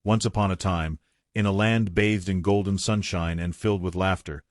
Once upon a time, in a land bathed in golden sunshine and filled with laughter,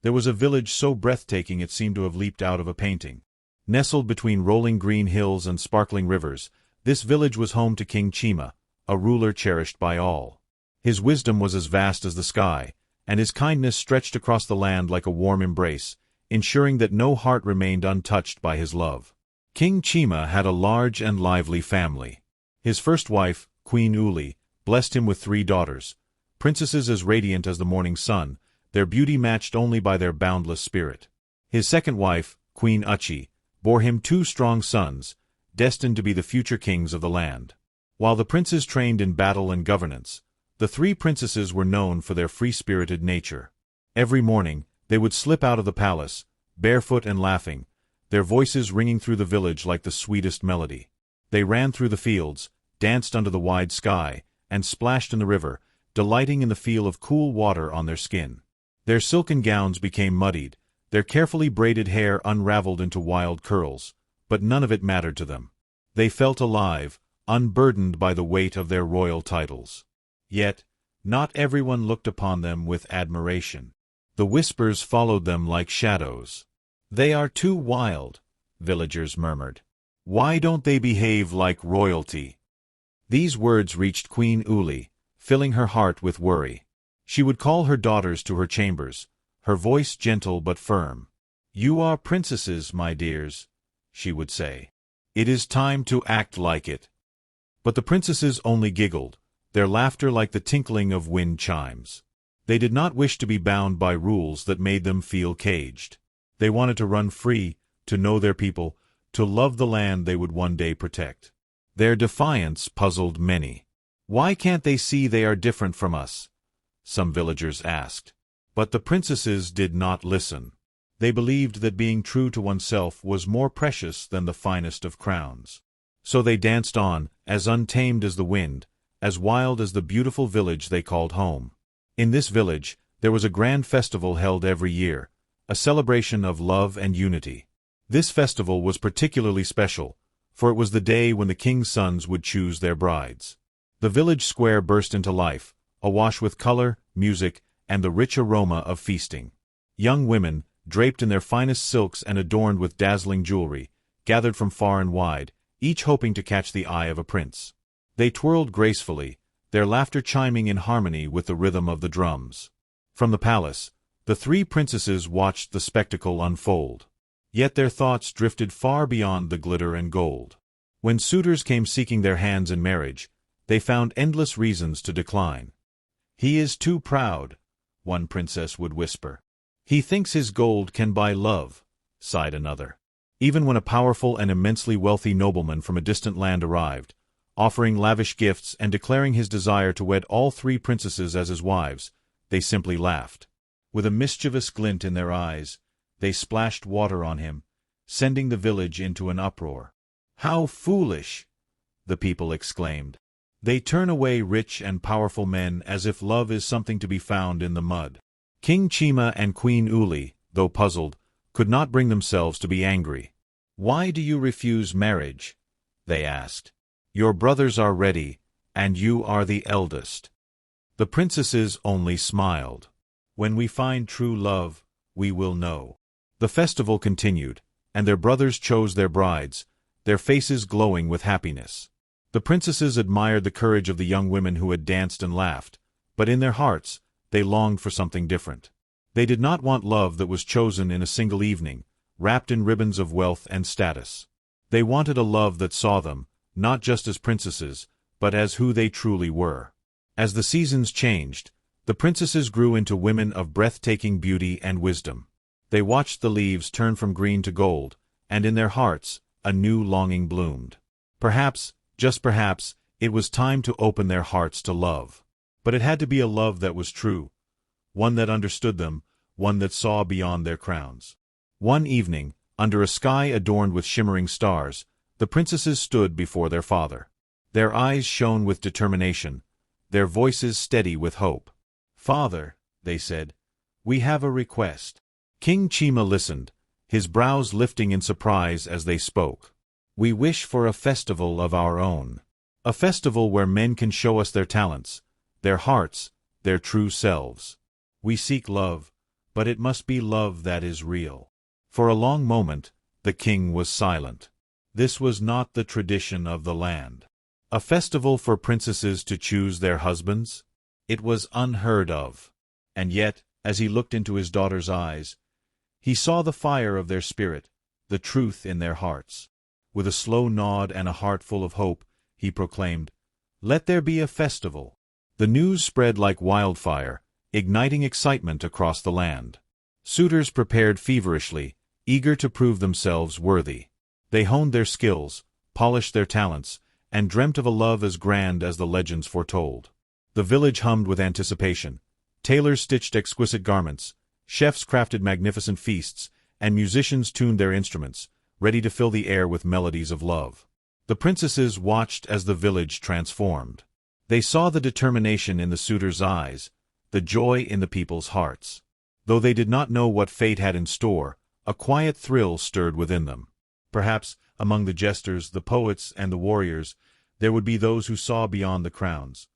there was a village so breathtaking it seemed to have leaped out of a painting. Nestled between rolling green hills and sparkling rivers, this village was home to King Chima, a ruler cherished by all. His wisdom was as vast as the sky, and his kindness stretched across the land like a warm embrace, ensuring that no heart remained untouched by his love. King Chima had a large and lively family. His first wife, Queen Uli, blessed him with 3 daughters, princesses as radiant as the morning sun, their beauty matched only by their boundless spirit. His second wife, Queen Uchi, bore him 2 strong sons, destined to be the future kings of the land. While the princes trained in battle and governance, the 3 princesses were known for their free-spirited nature. Every morning, they would slip out of the palace, barefoot and laughing, their voices ringing through the village like the sweetest melody. They ran through the fields, danced under the wide sky, and splashed in the river, delighting in the feel of cool water on their skin. Their silken gowns became muddied, their carefully braided hair unraveled into wild curls, but none of it mattered to them. They felt alive, unburdened by the weight of their royal titles. Yet, not everyone looked upon them with admiration. The whispers followed them like shadows. "They are too wild," villagers murmured. "Why don't they behave like royalty?" These words reached Queen Uli, filling her heart with worry. She would call her daughters to her chambers, her voice gentle but firm. "You are princesses, my dears," she would say. "It is time to act like it." But the princesses only giggled, their laughter like the tinkling of wind chimes. They did not wish to be bound by rules that made them feel caged. They wanted to run free, to know their people, to love the land they would one day protect. Their defiance puzzled many. "Why can't they see they are different from us?" some villagers asked. But the princesses did not listen. They believed that being true to oneself was more precious than the finest of crowns. So they danced on, as untamed as the wind, as wild as the beautiful village they called home. In this village, there was a grand festival held every year, a celebration of love and unity. This festival was particularly special, for it was the day when the king's sons would choose their brides. The village square burst into life, awash with color, music, and the rich aroma of feasting. Young women, draped in their finest silks and adorned with dazzling jewelry, gathered from far and wide, each hoping to catch the eye of a prince. They twirled gracefully, their laughter chiming in harmony with the rhythm of the drums. From the palace, the 3 princesses watched the spectacle unfold. Yet their thoughts drifted far beyond the glitter and gold. When suitors came seeking their hands in marriage, they found endless reasons to decline. "He is too proud," one princess would whisper. "He thinks his gold can buy love," sighed another. Even when a powerful and immensely wealthy nobleman from a distant land arrived, offering lavish gifts and declaring his desire to wed all 3 princesses as his wives, they simply laughed. With a mischievous glint in their eyes, they splashed water on him, sending the village into an uproar. "How foolish!" the people exclaimed. "They turn away rich and powerful men as if love is something to be found in the mud." King Chima and Queen Uli, though puzzled, could not bring themselves to be angry. "Why do you refuse marriage?" they asked. "Your brothers are ready, and you are the eldest." The princesses only smiled. "When we find true love, we will know." The festival continued, and their brothers chose their brides, their faces glowing with happiness. The princesses admired the courage of the young women who had danced and laughed, but in their hearts, they longed for something different. They did not want love that was chosen in a single evening, wrapped in ribbons of wealth and status. They wanted a love that saw them, not just as princesses, but as who they truly were. As the seasons changed, the princesses grew into women of breathtaking beauty and wisdom. They watched the leaves turn from green to gold, and in their hearts, a new longing bloomed. Perhaps, just perhaps, it was time to open their hearts to love. But it had to be a love that was true, one that understood them, one that saw beyond their crowns. One evening, under a sky adorned with shimmering stars, the princesses stood before their father. Their eyes shone with determination, their voices steady with hope. "Father," they said, "we have a request." King Chima listened, his brows lifting in surprise as they spoke. "We wish for a festival of our own. A festival where men can show us their talents, their hearts, their true selves. We seek love, but it must be love that is real. For a long moment, the king was silent. This was not the tradition of the land. A festival for princesses to choose their husbands? It was unheard of. And yet, as he looked into his daughter's eyes, he saw the fire of their spirit, the truth in their hearts. With a slow nod and a heart full of hope, he proclaimed, "Let there be a festival." The news spread like wildfire, igniting excitement across the land. Suitors prepared feverishly, eager to prove themselves worthy. They honed their skills, polished their talents, and dreamt of a love as grand as the legends foretold. The village hummed with anticipation. Tailors stitched exquisite garments, chefs crafted magnificent feasts, and musicians tuned their instruments, ready to fill the air with melodies of love. The princesses watched as the village transformed. They saw the determination in the suitors' eyes, the joy in the people's hearts. Though they did not know what fate had in store, a quiet thrill stirred within them. Perhaps, among the jesters, the poets, and the warriors, there would be those who saw beyond the crowns,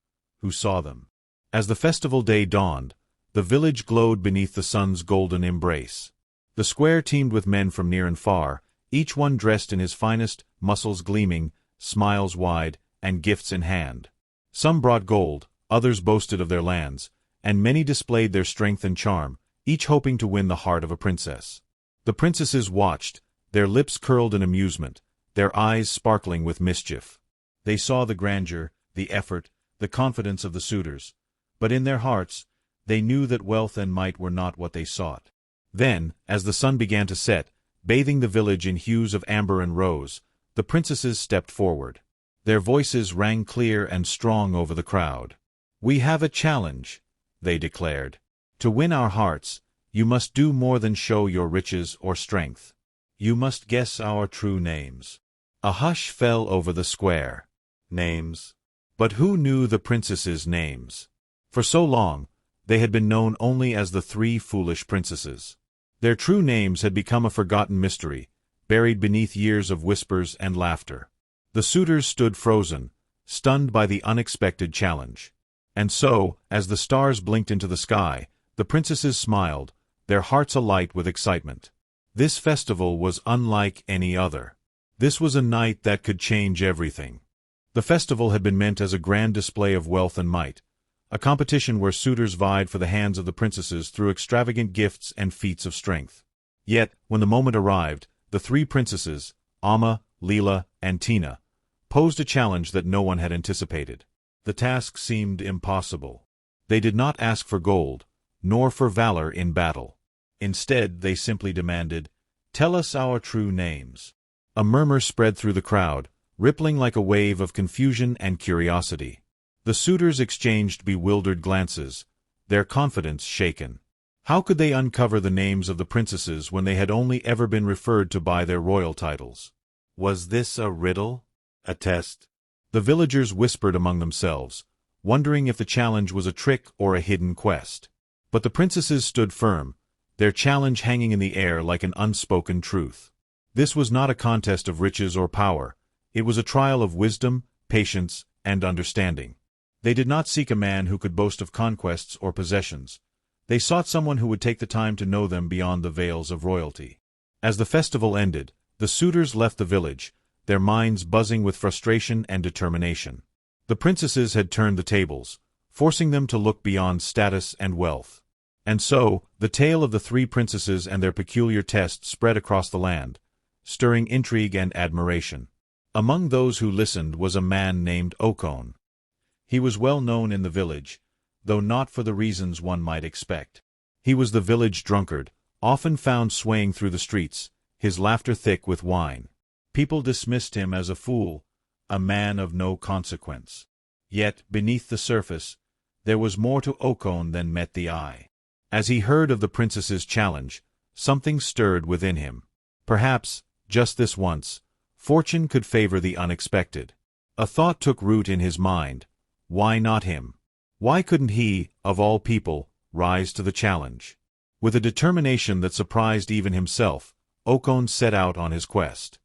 who saw them. As the festival day dawned, the village glowed beneath the sun's golden embrace. The square teemed with men from near and far, each one dressed in his finest, muscles gleaming, smiles wide, and gifts in hand. Some brought gold, others boasted of their lands, and many displayed their strength and charm, each hoping to win the heart of a princess. The princesses watched, their lips curled in amusement, their eyes sparkling with mischief. They saw the grandeur, the effort, the confidence of the suitors, but in their hearts, they knew that wealth and might were not what they sought. Then, as the sun began to set, bathing the village in hues of amber and rose, the princesses stepped forward. Their voices rang clear and strong over the crowd. "We have a challenge," they declared. "To win our hearts, you must do more than show your riches or strength. You must guess our true names." A hush fell over the square. Names? But who knew the princesses' names? For so long, they had been known only as the three foolish princesses. Their true names had become a forgotten mystery, buried beneath years of whispers and laughter. The suitors stood frozen, stunned by the unexpected challenge. And so, as the stars blinked into the sky, the princesses smiled, their hearts alight with excitement. This festival was unlike any other. This was a night that could change everything. The festival had been meant as a grand display of wealth and might, a competition where suitors vied for the hands of the princesses through extravagant gifts and feats of strength. Yet, when the moment arrived, the three princesses, Amma, Leela, and Tina, posed a challenge that no one had anticipated. The task seemed impossible. They did not ask for gold, nor for valor in battle. Instead, they simply demanded, "Tell us our true names." A murmur spread through the crowd, rippling like a wave of confusion and curiosity. The suitors exchanged bewildered glances, their confidence shaken. How could they uncover the names of the princesses when they had only ever been referred to by their royal titles? Was this a riddle? A test? The villagers whispered among themselves, wondering if the challenge was a trick or a hidden quest. But the princesses stood firm, their challenge hanging in the air like an unspoken truth. This was not a contest of riches or power. It was a trial of wisdom, patience, and understanding. They did not seek a man who could boast of conquests or possessions. They sought someone who would take the time to know them beyond the veils of royalty. As the festival ended, the suitors left the village, their minds buzzing with frustration and determination. The princesses had turned the tables, forcing them to look beyond status and wealth. And so, the tale of the three princesses and their peculiar test spread across the land, stirring intrigue and admiration. Among those who listened was a man named Okon. He was well known in the village, though not for the reasons one might expect. He was the village drunkard, often found swaying through the streets, his laughter thick with wine. People dismissed him as a fool, a man of no consequence. Yet, beneath the surface, there was more to Okon than met the eye. As he heard of the princess's challenge, something stirred within him. Perhaps, just this once, fortune could favor the unexpected. A thought took root in his mind. Why not him? Why couldn't he, of all people, rise to the challenge? With a determination that surprised even himself, Okon set out on his quest.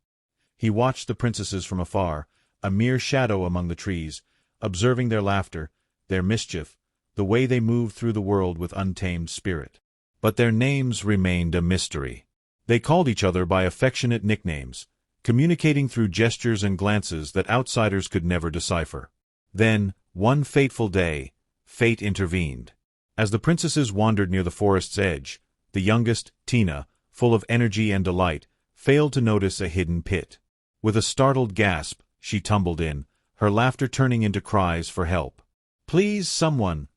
He watched the princesses from afar, a mere shadow among the trees, observing their laughter, their mischief, the way they moved through the world with untamed spirit. But their names remained a mystery. They called each other by affectionate nicknames, communicating through gestures and glances that outsiders could never decipher. Then, one fateful day, fate intervened. As the princesses wandered near the forest's edge, the youngest, Tina, full of energy and delight, failed to notice a hidden pit. With a startled gasp, she tumbled in, her laughter turning into cries for help. "Please, someone,"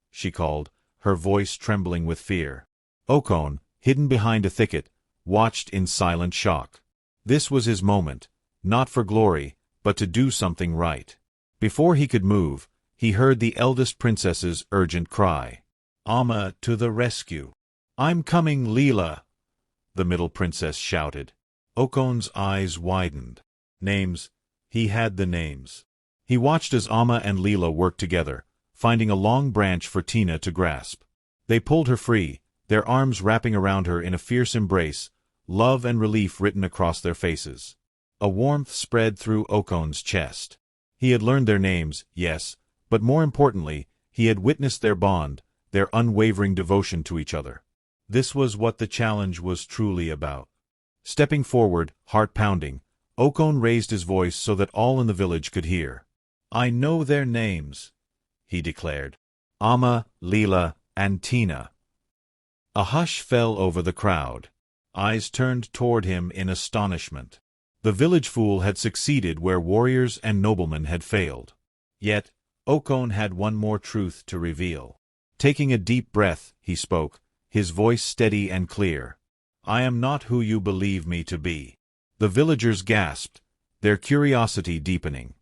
she called, her voice trembling with fear. Okon, hidden behind a thicket, watched in silent shock. This was his moment, not for glory, but to do something right. Before he could move, he heard the eldest princess's urgent cry. "Amma, to the rescue!" "I'm coming, Leela!" the middle princess shouted. Okon's eyes widened. Names. He had the names. He watched as Amma and Leela worked together, finding a long branch for Tina to grasp. They pulled her free, their arms wrapping around her in a fierce embrace, love and relief written across their faces. A warmth spread through Okon's chest. He had learned their names, yes, but more importantly, he had witnessed their bond, their unwavering devotion to each other. This was what the challenge was truly about. Stepping forward, heart pounding, Okon raised his voice so that all in the village could hear. "I know their names," he declared. "Amma, Leela, and Tina." A hush fell over the crowd. Eyes turned toward him in astonishment. The village fool had succeeded where warriors and noblemen had failed. Yet, Okon had one more truth to reveal. Taking a deep breath, he spoke, his voice steady and clear. "I am not who you believe me to be." The villagers gasped, their curiosity deepening.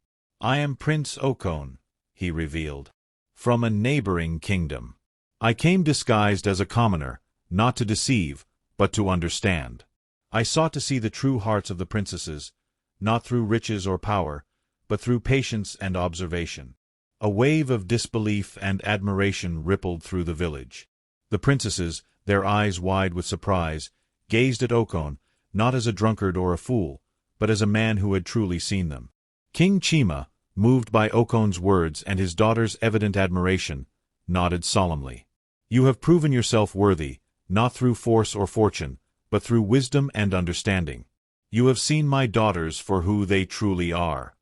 "I am Prince Okon," he revealed, "from a neighboring kingdom. I came disguised as a commoner, not to deceive, but to understand. I sought to see the true hearts of the princesses, not through riches or power, but through patience and observation." A wave of disbelief and admiration rippled through the village. The princesses, their eyes wide with surprise, gazed at Okon, not as a drunkard or a fool, but as a man who had truly seen them. King Chima, moved by Okon's words and his daughter's evident admiration, nodded solemnly. "You have proven yourself worthy, not through force or fortune, but through wisdom and understanding. You have seen my daughters for who they truly are."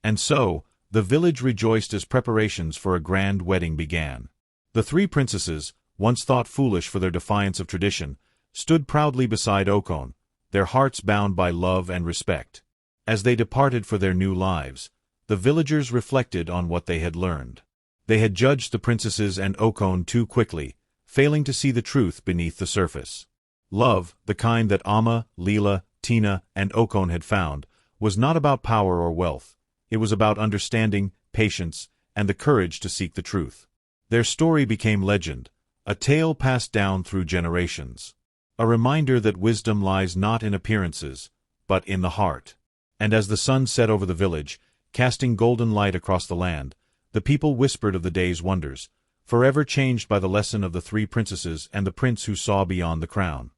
And so, the village rejoiced as preparations for a grand wedding began. The three princesses, once thought foolish for their defiance of tradition, stood proudly beside Okon, their hearts bound by love and respect. As they departed for their new lives, the villagers reflected on what they had learned. They had judged the princesses and Okon too quickly, failing to see the truth beneath the surface. Love, the kind that Amma, Leela, Tina, and Okon had found, was not about power or wealth. It was about understanding, patience, and the courage to seek the truth. Their story became legend, a tale passed down through generations. A reminder that wisdom lies not in appearances, but in the heart. And as the sun set over the village, casting golden light across the land, the people whispered of the day's wonders, forever changed by the lesson of the three princesses and the prince who saw beyond the crown.